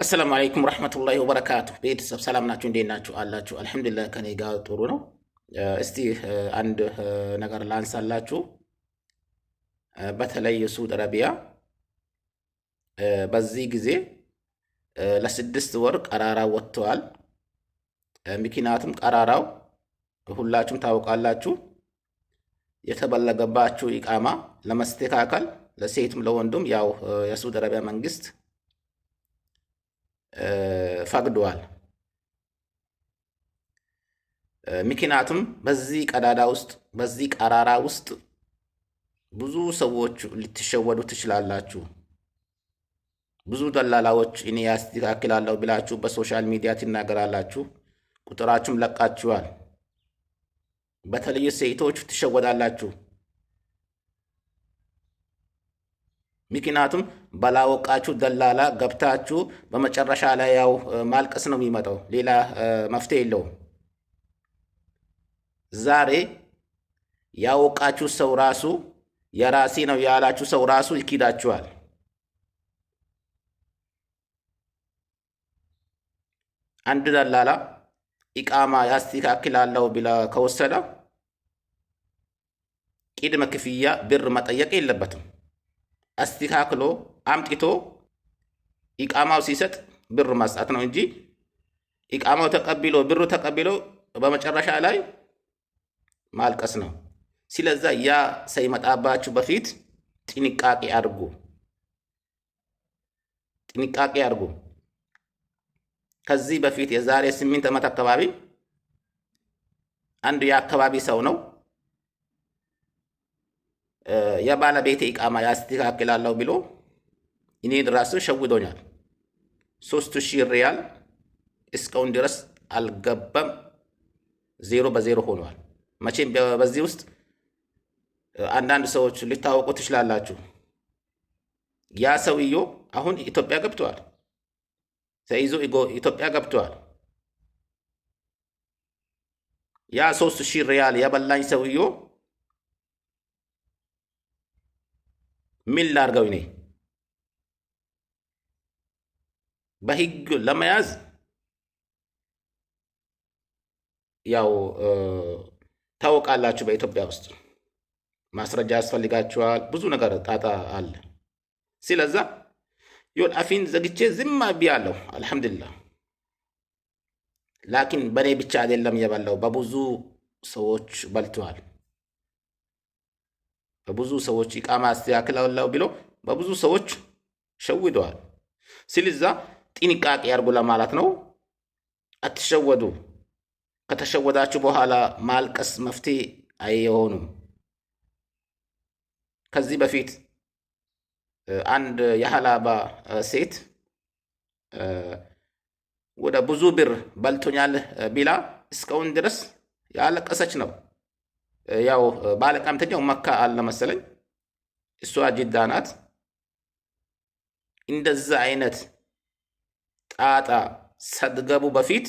አሰላሙ አለይኩም ረህመቱላሂ ወበረካቱ። ቤተሰብ ሰላም ናችሁ? እንዴት ናችሁ? አላችሁ? አልሐምዱሊላህ ከኔ ጋር ጥሩ ነው። እስቲ አንድ ነገር ላንሳላችሁ። በተለይ የሳዑዲ አረቢያ በዚህ ጊዜ ለ6 ወር ቀራራ ወጥተዋል። ምክንያቱም ቀራራው ሁላችሁም ታውቃላችሁ፣ የተበለገባችሁ ኢቃማ ለመስተካከል ለሴትም ለወንዱም ያው የሳዑዲ አረቢያ መንግስት ፈቅዷል። ምክንያቱም በዚህ ቀዳዳ ውስጥ በዚህ ቀራራ ውስጥ ብዙ ሰዎች ልትሸወዱ ትችላላችሁ። ብዙ ደላላዎች እኔ ያስተካክላለሁ ብላችሁ በሶሻል ሚዲያ ትናገራላችሁ። ቁጥራችሁም ለቃችኋል። በተለይ ሴቶች ትሸወዳላችሁ። ምክንያቱም ባላወቃችሁ ደላላ ገብታችሁ በመጨረሻ ላይ ያው ማልቀስ ነው የሚመጣው። ሌላ መፍትሄ የለውም። ዛሬ ያወቃችሁ ሰው ራሱ የራሴ ነው ያላችሁ ሰው ራሱ ይኪዳችኋል። አንድ ደላላ ኢቃማ ያስተካክላለሁ ብላ ከወሰደ ቅድመ ክፍያ ብር መጠየቅ የለበትም። አስተካክሎ አምጥቶ ኢቃማው ሲሰጥ ብር መስጠት ነው እንጂ ኢቃማው ተቀብሎ ብሩ ተቀብሎ በመጨረሻ ላይ ማልቀስ ነው። ስለዛ ያ ሳይመጣባችሁ በፊት ጥንቃቄ አድርጉ። ጥንቃቄ አድርጉ። ከዚህ በፊት የዛሬ 8 ዓመት አካባቢ አንድ የአካባቢ ሰው ነው የባለቤቴ ኢቃማ ያስተካክላለሁ ብሎ እኔን ራሱ ሸውዶኛል። 3000 ሪያል እስካሁን ድረስ አልገባም። 0 በ0 ሆኗል። መቼም በዚህ ውስጥ አንዳንድ ሰዎች ሊታወቁ ትችላላችሁ። ያ ሰውዮ አሁን ኢትዮጵያ ገብተዋል። ተይዞ ኢትዮጵያ ገብተዋል። ያ 3000 ሪያል የበላኝ ሰውዮ ምን ላርገው? እኔ በህግ ለመያዝ ያው ታወቃላችሁ፣ በኢትዮጵያ ውስጥ ማስረጃ ያስፈልጋችኋል። ብዙ ነገር ጣጣ አለ። ስለዛ ይሁን አፊን ዘግቼ ዝም ብያለሁ። አልሐምዱሊላህ። ላኪን በእኔ ብቻ አይደለም የበላው፣ በብዙ ሰዎች በልተዋል። በብዙ ሰዎች ኢቃማ አስተካክላለሁ ብሎ በብዙ ሰዎች ሸውደዋል። ስለዛ ጥንቃቄ ያርጉ ለማለት ነው። አትሸወዱ። ከተሸወዳችሁ በኋላ ማልቀስ መፍትሄ አይሆኑም። ከዚህ በፊት አንድ የሀላባ ሴት ወደ ብዙ ብር በልቶኛል ቢላ እስካሁን ድረስ ያለቀሰች ነው። ያው ባለቃምተኛው መካ አለ መሰለኝ፣ እሷ ጅዳ ናት። እንደዛ አይነት ጣጣ ሳትገቡ በፊት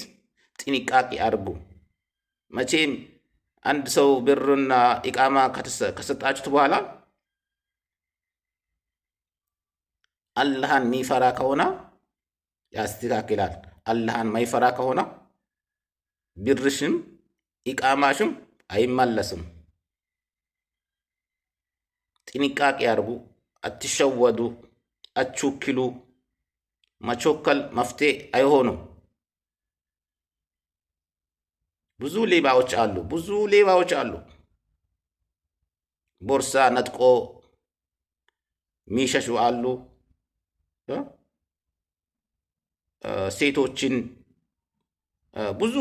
ጥንቃቄ አድርጉ። መቼም አንድ ሰው ብርና ኢቃማ ከሰጣችሁት በኋላ አላህን የሚፈራ ከሆነ ያስተካክላል። አላህን ማይፈራ ከሆነ ብርሽም ኢቃማሽም አይመለስም። ጥንቃቄ አድርጉ። አትሸወዱ። አትቹክሉ። መቾከል መፍትሄ አይሆኑም። ብዙ ሌባዎች አሉ። ብዙ ሌባዎች አሉ። ቦርሳ ነጥቆ ሚሸሹ አሉ። ሴቶችን ብዙ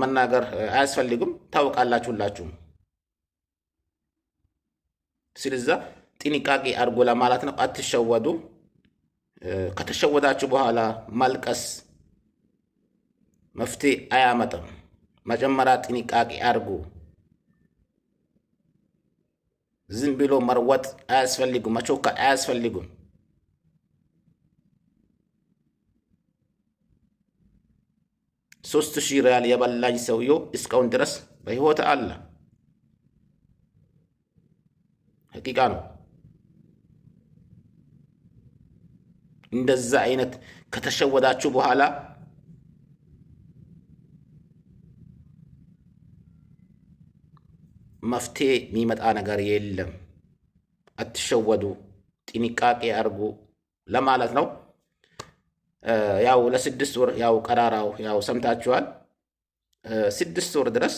መናገር አያስፈልግም። ታውቃላችሁ ሁላችሁም። ስለዛ ጥንቃቄ አድርጎ ለማለት ነው። አትሸወዱ። ከተሸወዳችሁ በኋላ ማልቀስ መፍትሄ አያመጣም። መጀመሪያ ጥንቃቄ አድርጉ። ዝም ብሎ መርወጥ አያስፈልግም። መቾከል አያስፈልግም። 3000 ሪያል የበላኝ ሰውየው እስካሁን ድረስ በህይወት አለ። ሐቂቃ ነው። እንደዛ አይነት ከተሸወዳችሁ በኋላ መፍትሄ የሚመጣ ነገር የለም። አትሸወዱ፣ ጥንቃቄ አድርጉ ለማለት ነው። ያው ለ6 ወር ያው ቀራራው ያው ሰምታችኋል። 6 ወር ድረስ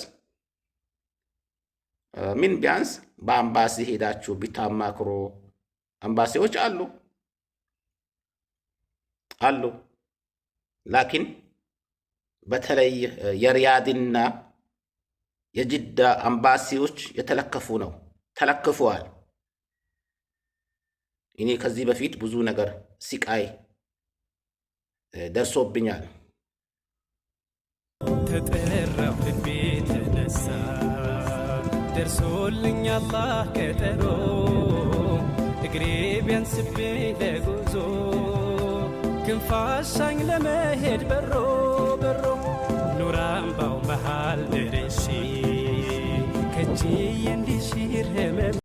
ምን ቢያንስ በአምባሲ ሄዳችሁ ቢታማክሩ አምባሲዎች አሉ። ላኪን በተለይ የሪያድና የጅዳ አምባሲዎች ተለክፈዋል። እኔ ከዚህ በፊት ብዙ ነገር ሲቃይ ደርሶብኛል። ተጠራው ልቤ ተነሳ ደርሶልኝ አላህ ቀጠሮ እግሬ ቢያንስብኝ ለጉዞ ክንፋሻኝ ለመሄድ በሮ ኑራምባው መሃል ደርሼ ከእጅዬ እንዲሽር ህመም